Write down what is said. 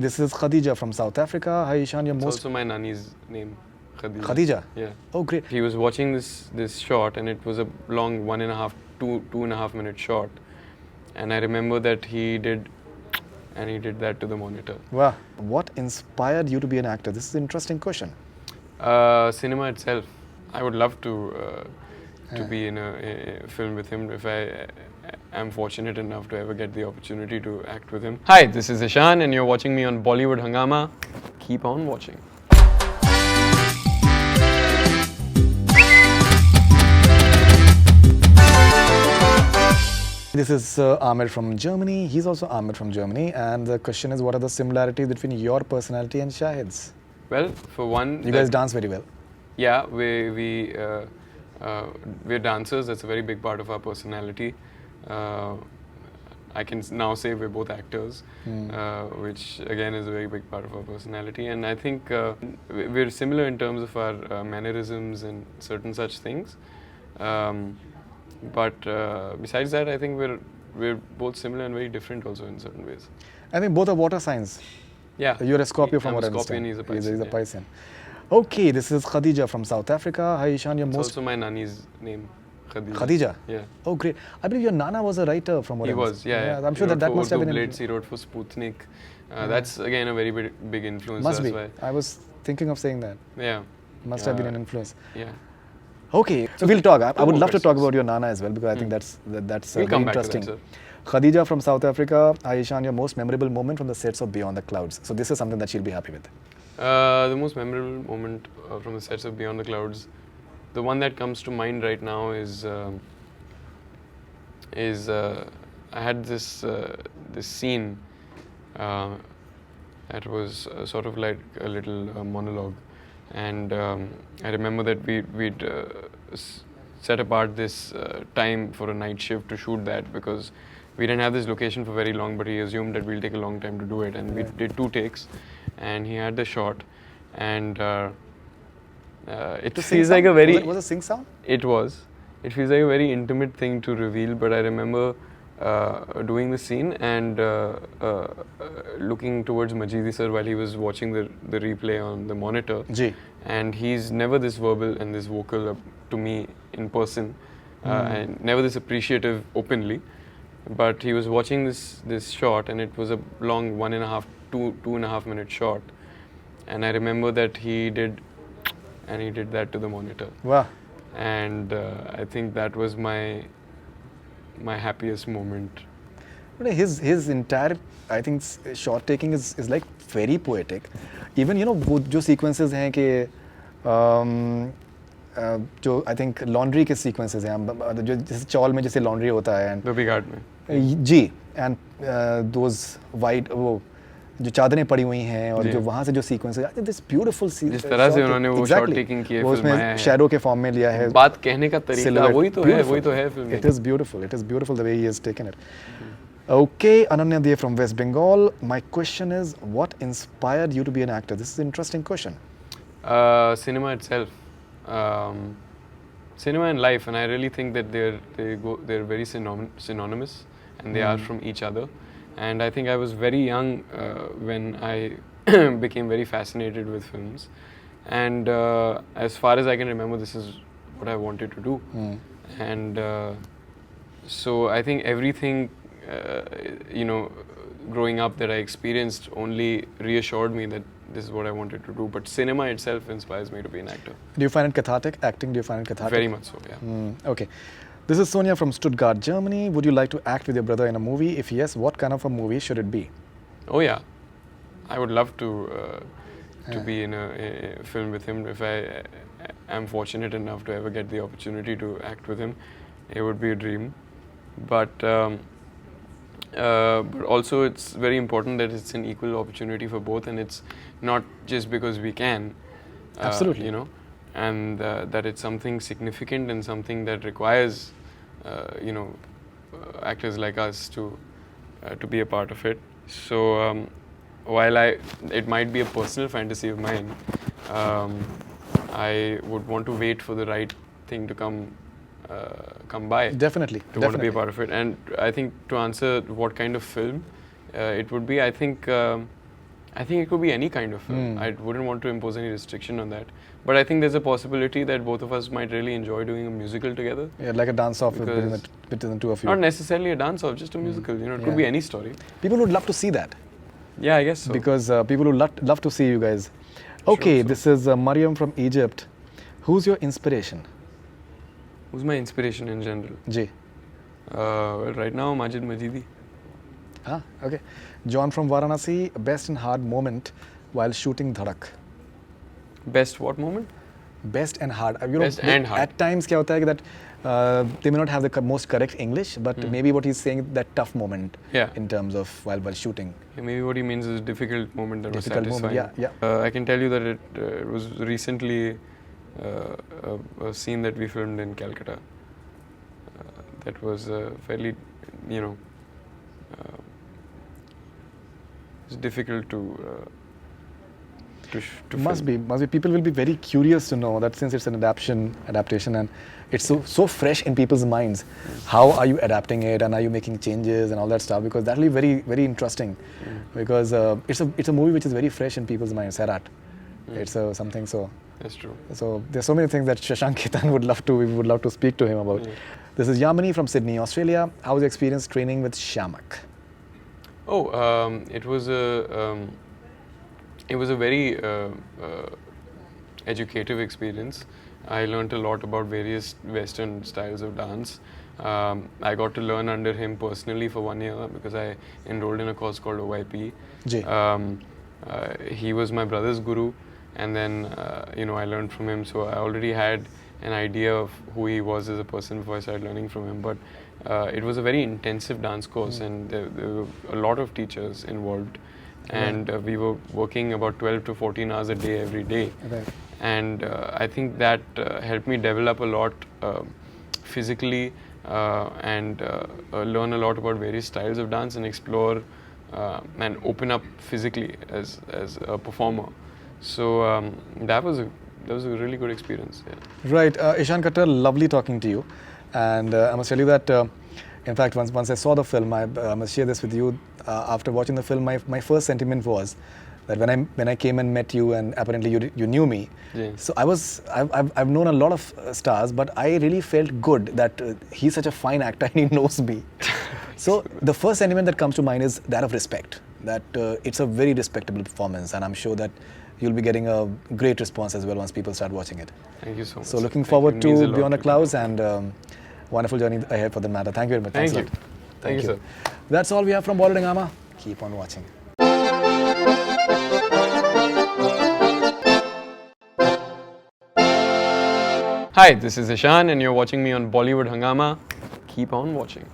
this is Khadija from South Africa. Hi Ishaan, your It's most... also my nanny's name, Khadija. Khadija? Yeah. Oh, great. He was watching this short, and it was a long 2.5 minute short. And I remember that he did that to the monitor. Wow. What inspired you to be an actor? This is an interesting question. Cinema itself. I would love to be in a film with him if I am fortunate enough to ever get the opportunity to act with him. Hi, this is Ishaan and you're watching me on Bollywood Hangama. Keep on watching. This is Ahmed from Germany. He's also Ahmed from Germany. And the question is, what are the similarities between your personality and Shahid's? Well, for one... You guys dance very well. Yeah, we're dancers. That's a very big part of our personality. I can now say we're both actors, which again is a very big part of our personality. And I think we're similar in terms of our mannerisms and certain such things. But besides that, I think we're both similar and very different also in certain ways. I think both are water signs. Yeah. You're a Scorpio from what I understand. He's a Piscean. He's a Piscean. Okay, this is Khadija from South Africa. Hi Ishaan, your It's most... also my nanny's name, Khadija. Khadija? Yeah. Oh, great. I believe your Nana was a writer from what I was, yeah. I'm sure that must have been... He wrote for Sputnik. That's again a very big influence. Must that's be. Why. I was thinking of saying that. Yeah. Must have been an influence. Yeah. Okay, so we'll talk. I would love to talk about your Nana as well because I think that's we'll very come interesting. Back to that, Khadija from South Africa. Hi Ishaan, your most memorable moment from the sets of Beyond the Clouds. So this is something that she'll be happy with. The most memorable moment from the sets of Beyond the Clouds, the one that comes to mind right now is I had this scene that was sort of like a little monologue, and I remember that we'd set apart this time for a night shift to shoot that because we didn't have this location for very long, but he assumed that we'll take a long time to do it, and we did 2 takes, and he had the shot, and it feels like a very... Was it sing sound? It was. It feels like a very intimate thing to reveal, but I remember doing the scene and looking towards Majidi sir while he was watching the replay on the monitor. And he's never this verbal and this vocal to me in person, and never this appreciative openly. But he was watching this shot, and it was a long 2.5 minute shot. And I remember that he did that to the monitor. Wow. And I think that was my happiest moment. His entire, I think, shot taking is like very poetic. Even, you know, वो जो sequences हैं कि जो I think laundry के sequences हैं, जो जैसे चौल में जैसे laundry होता है, The Big Art में. जी, and those white वो जो चादरें पड़ी हुई हैं और जो वहाँ से जो sequences, I think this beautiful जिस तरह से उन्होंने वो shot taking की है, वो उसमें shadow के form में लिया है, बात कहने का तरीका वही तो है फिल्म में. It is beautiful the way he has taken it. Okay, Ananya Dev from West Bengal. My question is, what inspired you to be an actor? This is an interesting question. Cinema itself, cinema and life, and I really think that they're very synonymous, and they are from each other. And I think I was very young when I became very fascinated with films. And as far as I can remember, this is what I wanted to do. And so I think everything, growing up that I experienced only reassured me that this is what I wanted to do. But cinema itself inspires me to be an actor. Do you find it cathartic? Acting, do you find it cathartic? Very much so, yeah. Okay. This is Sonia from Stuttgart, Germany. Would you like to act with your brother in a movie? If yes, what kind of a movie should it be? Oh yeah, I would love to be in a film with him. If I am fortunate enough to ever get the opportunity to act with him, it would be a dream. But also it's very important that it's an equal opportunity for both, and it's not just because we can. Absolutely. And that it's something significant and something that requires, actors like us to be a part of it. So while it might be a personal fantasy of mine, I would want to wait for the right thing to come by. Definitely. Want to be a part of it. And I think to answer what kind of film it would be, I think I think it could be any kind of film. I wouldn't want to impose any restriction on that. But I think there's a possibility that both of us might really enjoy doing a musical together. Yeah, like a dance-off between the two of you. Not necessarily a dance-off, just a musical. You know, it could be any story. People would love to see that. Yeah, I guess so. Because people would love to see you guys. Okay, Sure. this is Mariam from Egypt. Who's your inspiration? Who's my inspiration in general? Ji. Well, right now, Majid Majidi. Ah, okay. John from Varanasi, best and hard moment while shooting Dhadak. Best what moment? Best and hard. Best and hard. At times, क्या होता है कि that they may not have the most correct English, but maybe what he's saying that tough moment. Yeah. In terms of while shooting. Yeah, maybe what he means is a difficult moment that Difficult was moment, satisfying. yeah. I can tell you that it was recently a scene that we filmed in Calcutta. That was fairly, you know, it's difficult to Must film. be. People will be very curious to know that since it's an adaptation, and it's so fresh in people's minds. How are you adapting it, and are you making changes and all that stuff? Because that will be very, very interesting. Because it's a movie which is very fresh in people's minds. Sarat. It's something so. That's true. So there's so many things that Ishaan Khattar we would love to speak to him about. This is Yamini from Sydney, Australia. How was your experience training with Shamak? Oh, it was a very educative experience. I learned a lot about various Western styles of dance. I got to learn under him personally for 1 year because I enrolled in a course called OYP. He was my brother's guru, and then you know, I learned from him. So I already had an idea of who he was as a person before I started learning from him. But it was a very intensive dance course, and there were a lot of teachers involved. And we were working about 12 to 14 hours a day every day. And I think that helped me develop a lot physically and learn a lot about various styles of dance and explore and open up physically as a performer. So that was a really good experience. Yeah. Right, Ishaan Khattar, lovely talking to you, and I must tell you that in fact once I saw the film, I must share this with you. After watching the film, my first sentiment was that when I came and met you, and apparently you knew me. Yeah. So I've known a lot of stars, but I really felt good that he's such a fine actor and he knows me. So the first sentiment that comes to mind is that of respect. That it's a very respectable performance, and I'm sure that you'll be getting a great response as well once people start watching it. Thank you so much. So looking forward to Beyond the Clouds, and wonderful journey ahead for the matter. Thank you very much. Thank Thanks you. a lot. Thank you, sir. That's all we have from Bollywood Hungama. Keep on watching. Hi, this is Ishaan, and you're watching me on Bollywood Hungama. Keep on watching.